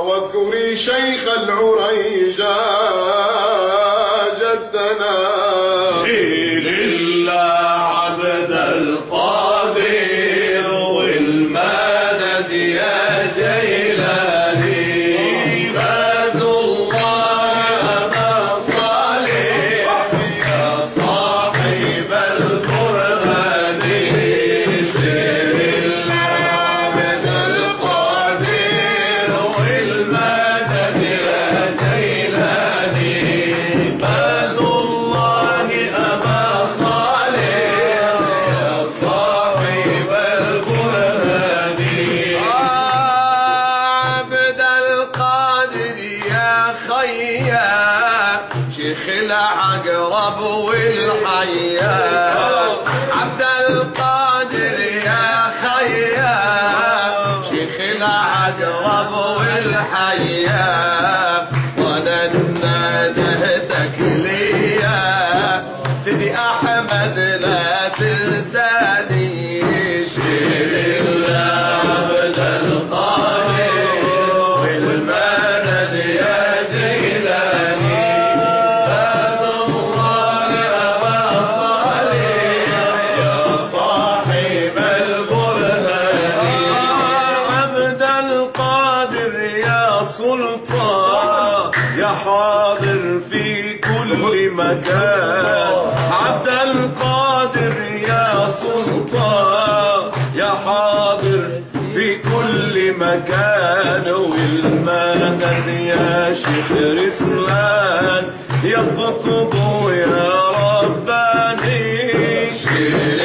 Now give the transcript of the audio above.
واذكري شيخ العريجة جدنا شيل الله عبد القادر والمدد يا جيلاني فاز الله أبا صالح يا صاحب القرآن شيل الله عبد القادر والمدد يا جيلاني فاز الله أبا صالح يا صاحب القرآن عبد القادر يا خيام شيخ العقرب والحيام عبد القادر يا خيام شيخ العقرب والحيام وانا ندهتك ليا سيدي احمد لا تنساني شيل الله عبد القادر والمدد يا جيلاني فاز الله أبا صالح يا صاحب القرآن عبد القادر يا سلطان يا حاضر في كل مكان عبد القادر يا سلطان يا حاضر في كل مكان والمدد يا شيخ رسلان يا قطب يا رباني شيل